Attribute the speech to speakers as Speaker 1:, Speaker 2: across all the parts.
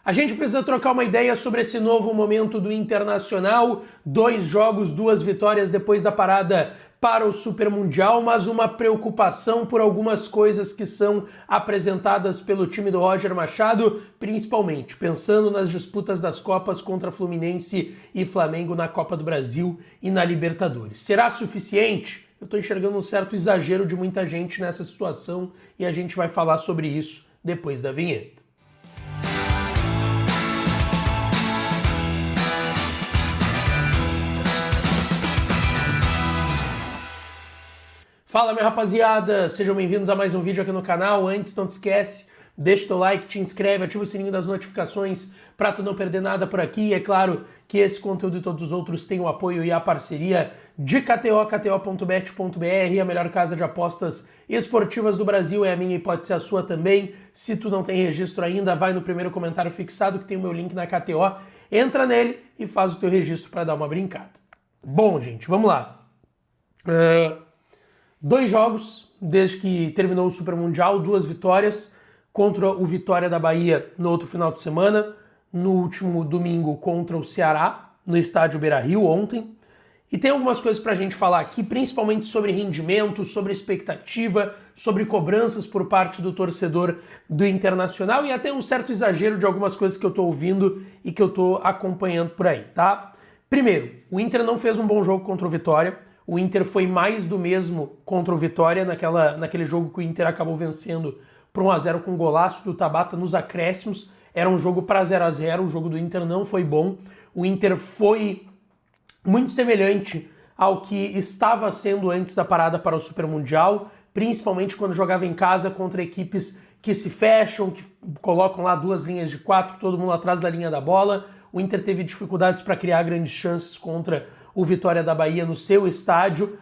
Speaker 1: A gente precisa trocar uma ideia sobre esse novo momento do Internacional. 2 jogos, 2 vitórias depois da parada para o Super Mundial, mas uma preocupação por algumas coisas que são apresentadas pelo time do Roger Machado, principalmente pensando nas disputas das Copas contra Fluminense e Flamengo na Copa do Brasil e na Libertadores. Será suficiente? Eu estou enxergando um certo exagero de muita gente nessa situação e a gente vai falar sobre isso depois da vinheta. Fala, minha rapaziada, sejam bem-vindos a mais um vídeo aqui no canal. Antes, não te esquece, deixa teu like, te inscreve, ativa o sininho das notificações para tu não perder nada por aqui. E é claro que esse conteúdo e todos os outros têm o apoio e a parceria de KTO, kto.bet.br, a melhor casa de apostas esportivas do Brasil, é a minha e pode ser a sua também. Se tu não tem registro ainda, vai no primeiro comentário fixado que tem o meu link na KTO, entra nele e faz o teu registro para dar uma brincada. Bom, gente, vamos lá. 2 jogos desde que terminou o Super Mundial, 2 vitórias contra o Vitória da Bahia no outro final de semana, no último domingo contra o Ceará, no estádio Beira-Rio ontem. E tem algumas coisas pra gente falar aqui, principalmente sobre rendimento, sobre expectativa, sobre cobranças por parte do torcedor do Internacional e até um certo exagero de algumas coisas que eu tô ouvindo e que eu tô acompanhando por aí, tá? Primeiro, o Inter não fez um bom jogo contra o Vitória. O Inter foi mais do mesmo contra o Vitória, naquele jogo que o Inter acabou vencendo por 1-0 com um golaço do Tabata nos acréscimos. Era um jogo para 0-0, o jogo do Inter não foi bom. O Inter foi muito semelhante ao que estava sendo antes da parada para o Super Mundial, principalmente quando jogava em casa contra equipes que se fecham, que colocam lá 2 linhas de 4, todo mundo atrás da linha da bola. O Inter teve dificuldades para criar grandes chances contra o Vitória da Bahia no seu estádio,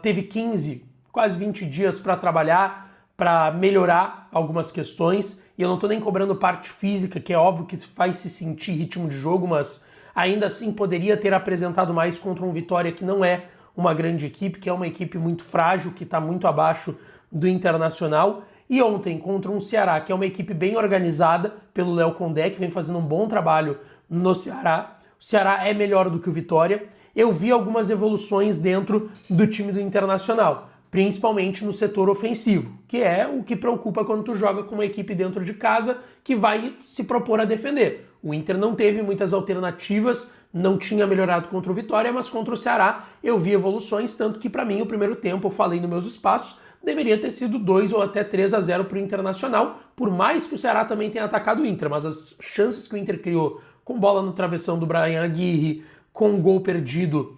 Speaker 1: teve 15, quase 20 dias para trabalhar, para melhorar algumas questões, e eu não estou nem cobrando parte física, que é óbvio que faz se sentir ritmo de jogo, mas ainda assim poderia ter apresentado mais contra um Vitória que não é uma grande equipe, que é uma equipe muito frágil, que está muito abaixo do Internacional, e ontem contra um Ceará, que é uma equipe bem organizada pelo Léo Condé, que vem fazendo um bom trabalho no Ceará. O Ceará é melhor do que o Vitória. Eu vi algumas evoluções dentro do time do Internacional, principalmente no setor ofensivo, que é o que preocupa quando tu joga com uma equipe dentro de casa que vai se propor a defender. O Inter não teve muitas alternativas, não tinha melhorado contra o Vitória, mas contra o Ceará eu vi evoluções, tanto que para mim o primeiro tempo, eu falei nos meus espaços, deveria ter sido 2 ou até 3-0 para o Internacional, por mais que o Ceará também tenha atacado o Inter, mas as chances que o Inter criou com bola no travessão do Brian Aguirre, com gol perdido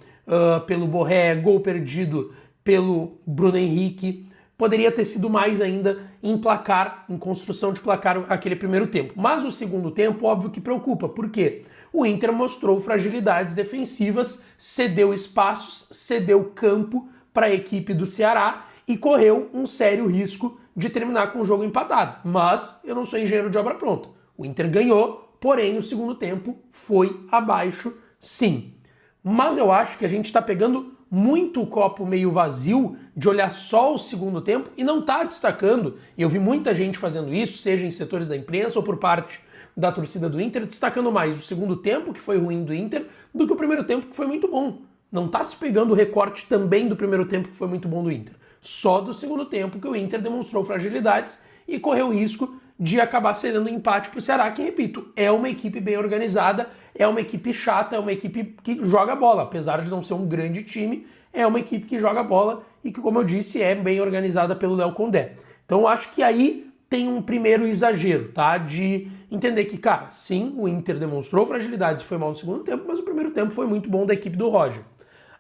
Speaker 1: pelo Borré, gol perdido pelo Bruno Henrique, poderia ter sido mais ainda em placar, em construção de placar aquele primeiro tempo. Mas o segundo tempo, óbvio que preocupa, porque o Inter mostrou fragilidades defensivas, cedeu espaços, cedeu campo para a equipe do Ceará e correu um sério risco de terminar com o jogo empatado. Mas eu não sou engenheiro de obra pronta. O Inter ganhou, porém o segundo tempo foi abaixo, sim. Mas eu acho que a gente está pegando muito o copo meio vazio de olhar só o segundo tempo e não está destacando, e eu vi muita gente fazendo isso, seja em setores da imprensa ou por parte da torcida do Inter, destacando mais o segundo tempo, que foi ruim do Inter, do que o primeiro tempo, que foi muito bom. Não está se pegando o recorte também do primeiro tempo, que foi muito bom do Inter. Só do segundo tempo que o Inter demonstrou fragilidades e correu o risco de acabar cedendo um empate para o Ceará, que, repito, é uma equipe bem organizada, é uma equipe chata, é uma equipe que joga bola, apesar de não ser um grande time, é uma equipe que joga bola e que, como eu disse, é bem organizada pelo Léo Condé. Então eu acho que aí tem um primeiro exagero, tá? De entender que, cara, sim, o Inter demonstrou fragilidades e foi mal no segundo tempo, mas o primeiro tempo foi muito bom da equipe do Roger.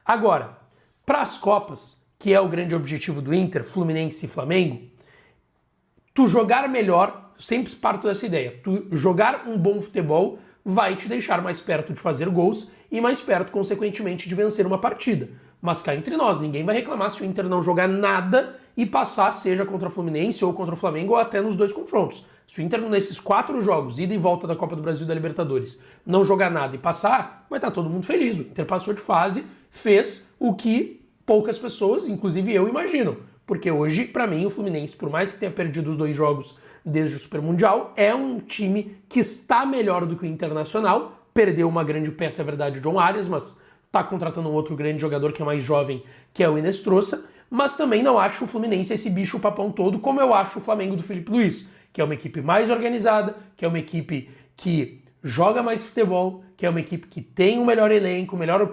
Speaker 1: Agora, para as Copas, que é o grande objetivo do Inter, Fluminense e Flamengo, tu jogar melhor, sempre parto dessa ideia, tu jogar um bom futebol vai te deixar mais perto de fazer gols e mais perto, consequentemente, de vencer uma partida. Mas cá entre nós, ninguém vai reclamar se o Inter não jogar nada e passar, seja contra o Fluminense ou contra o Flamengo, ou até nos 2 confrontos. Se o Inter, nesses 4 jogos, ida e volta da Copa do Brasil e da Libertadores, não jogar nada e passar, vai estar todo mundo feliz. O Inter passou de fase, fez o que poucas pessoas, inclusive eu, imaginam. Porque hoje, para mim, o Fluminense, por mais que tenha perdido os 2 jogos desde o Super Mundial. É um time que está melhor do que o Internacional, perdeu uma grande peça, é verdade, John Arias, mas está contratando um outro grande jogador que é mais jovem, que é o Inestrosa, mas também não acho o Fluminense esse bicho papão todo, como eu acho o Flamengo do Felipe Luiz, que é uma equipe mais organizada, que é uma equipe que joga mais futebol, que é uma equipe que tem um melhor elenco, melhores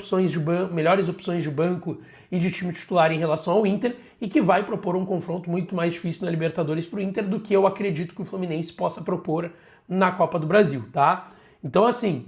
Speaker 1: opções de banco e de time titular em relação ao Inter, e que vai propor um confronto muito mais difícil na Libertadores para o Inter do que eu acredito que o Fluminense possa propor na Copa do Brasil, tá? Então, assim,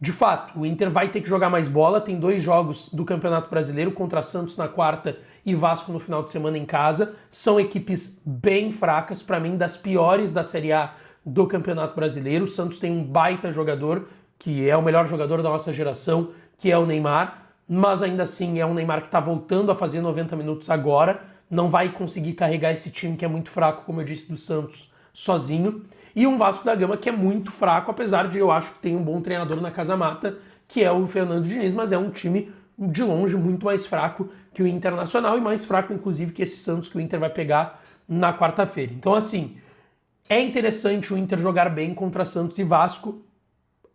Speaker 1: de fato, o Inter vai ter que jogar mais bola, tem 2 jogos do Campeonato Brasileiro, contra Santos na quarta e Vasco no final de semana em casa. São equipes bem fracas, para mim, das piores da Série A do Campeonato Brasileiro. O Santos tem um baita jogador, que é o melhor jogador da nossa geração, que é o Neymar, mas ainda assim é um Neymar que está voltando a fazer 90 minutos agora, não vai conseguir carregar esse time que é muito fraco, como eu disse, do Santos, sozinho. E um Vasco da Gama que é muito fraco, apesar de eu acho que tem um bom treinador na Casa Mata, que é o Fernando Diniz, mas é um time de longe muito mais fraco que o Internacional e mais fraco, inclusive, que esse Santos que o Inter vai pegar na quarta-feira. Então, assim, é interessante o Inter jogar bem contra Santos e Vasco,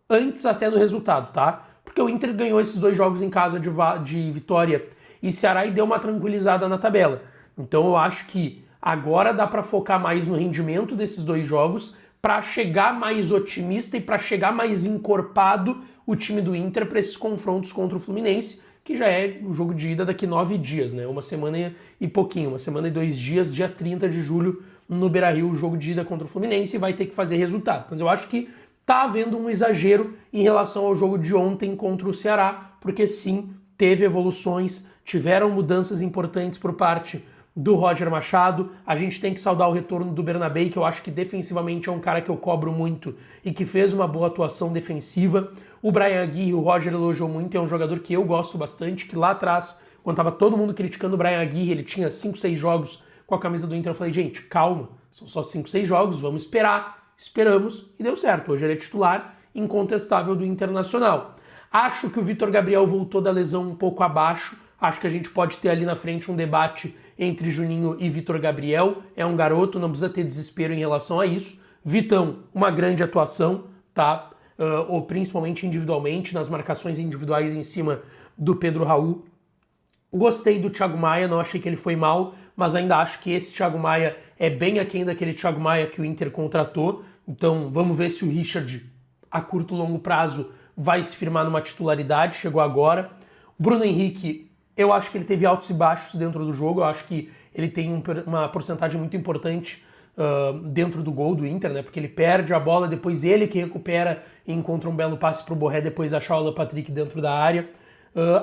Speaker 1: antes até do resultado, tá? Porque o Inter ganhou esses 2 jogos em casa de Vitória e Ceará e deu uma tranquilizada na tabela. Então eu acho que agora dá para focar mais no rendimento desses 2 jogos para chegar mais otimista e para chegar mais encorpado o time do Inter para esses confrontos contra o Fluminense, que já é o jogo de ida daqui 9 dias, né? Uma semana e pouquinho, uma semana e 2 dias, dia 30 de julho, no Beira-Rio, o jogo de ida contra o Fluminense, e vai ter que fazer resultado. Mas eu acho que tá havendo um exagero em relação ao jogo de ontem contra o Ceará, porque sim, teve evoluções, tiveram mudanças importantes por parte do Roger Machado. A gente tem que saudar o retorno do Bernabé, que eu acho que defensivamente é um cara que eu cobro muito e que fez uma boa atuação defensiva. O Bryan Aguirre, o Roger elogiou muito, é um jogador que eu gosto bastante, que lá atrás, quando tava todo mundo criticando o Bryan Aguirre, ele tinha 5, 6 jogos com a camisa do Inter, eu falei, gente, calma, são só 5, 6 jogos, vamos esperar. Esperamos e deu certo. Hoje ele é titular incontestável do Internacional. Acho que o Vitor Gabriel voltou da lesão um pouco abaixo. Acho que a gente pode ter ali na frente um debate entre Juninho e Vitor Gabriel. É um garoto, não precisa ter desespero em relação a isso. Vitão, uma grande atuação, tá? Ou principalmente individualmente, nas marcações individuais em cima do Pedro Raul. Gostei do Thiago Maia, não achei que ele foi mal, mas ainda acho que esse Thiago Maia é bem aquém daquele Thiago Maia que o Inter contratou. Então vamos ver se o Richard, a curto e longo prazo, vai se firmar numa titularidade. Chegou agora. O Bruno Henrique, eu acho que ele teve altos e baixos dentro do jogo. Eu acho que ele tem uma porcentagem muito importante dentro do gol do Inter, né? Porque ele perde a bola, depois ele que recupera e encontra um belo passe para o Borré, depois achar o Alan Patrick dentro da área.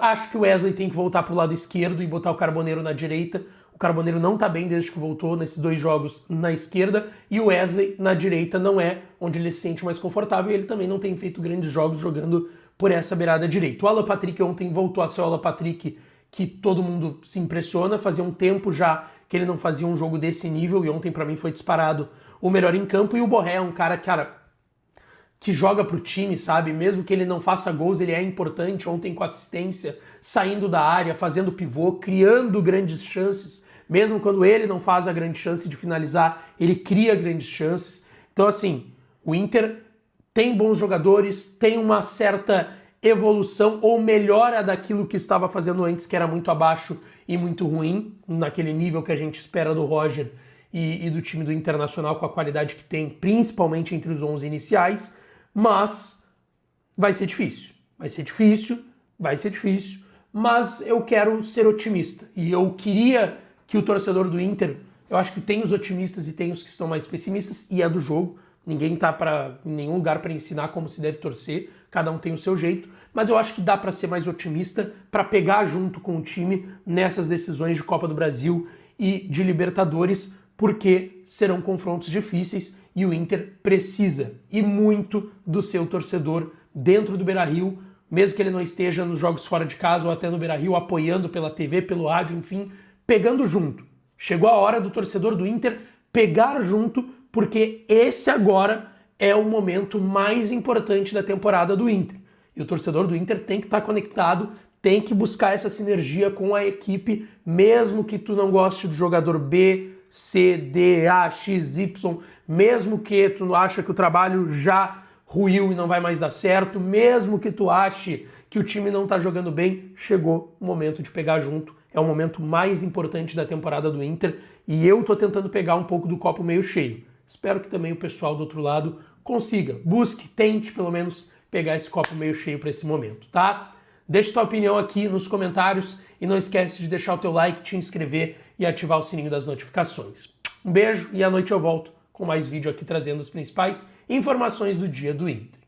Speaker 1: Acho que o Wesley tem que voltar para o lado esquerdo e botar o Carboneiro na direita. O Carboneiro não tá bem desde que voltou nesses 2 jogos na esquerda, e o Wesley na direita não é onde ele se sente mais confortável, e ele também não tem feito grandes jogos jogando por essa beirada direita. O Alan Patrick ontem voltou a ser o Alan Patrick que todo mundo se impressiona, fazia um tempo já que ele não fazia um jogo desse nível, e ontem para mim foi disparado o melhor em campo. E o Borré é um cara, que joga pro time, sabe? Mesmo que ele não faça gols, ele é importante. Ontem com assistência, saindo da área, fazendo pivô, criando grandes chances. Mesmo quando ele não faz a grande chance de finalizar, ele cria grandes chances. Então, assim, o Inter tem bons jogadores, tem uma certa evolução ou melhora daquilo que estava fazendo antes, que era muito abaixo e muito ruim, naquele nível que a gente espera do Roger e do time do Internacional, com a qualidade que tem, principalmente entre os 11 iniciais. Mas vai ser difícil, mas eu quero ser otimista. E eu queria que o torcedor do Inter, eu acho que tem os otimistas e tem os que estão mais pessimistas, e é do jogo. Ninguém tá em nenhum lugar para ensinar como se deve torcer, cada um tem o seu jeito, mas eu acho que dá para ser mais otimista, para pegar junto com o time nessas decisões de Copa do Brasil e de Libertadores, porque serão confrontos difíceis e o Inter precisa, e muito, do seu torcedor dentro do Beira-Rio, mesmo que ele não esteja nos jogos fora de casa ou até no Beira-Rio, apoiando pela TV, pelo rádio, enfim, pegando junto. Chegou a hora do torcedor do Inter pegar junto, porque esse agora é o momento mais importante da temporada do Inter. E o torcedor do Inter tem que estar conectado, tem que buscar essa sinergia com a equipe, mesmo que tu não goste do jogador B, C, D, A, X, Y, mesmo que tu acha que o trabalho já ruiu e não vai mais dar certo, mesmo que tu ache que o time não tá jogando bem, chegou o momento de pegar junto. É o momento mais importante da temporada do Inter e eu tô tentando pegar um pouco do copo meio cheio. Espero que também o pessoal do outro lado consiga, busque, tente pelo menos pegar esse copo meio cheio para esse momento, tá? Deixa tua opinião aqui nos comentários e não esquece de deixar o teu like, te inscrever e ativar o sininho das notificações. Um beijo e à noite eu volto com mais vídeo aqui trazendo as principais informações do dia do Inter.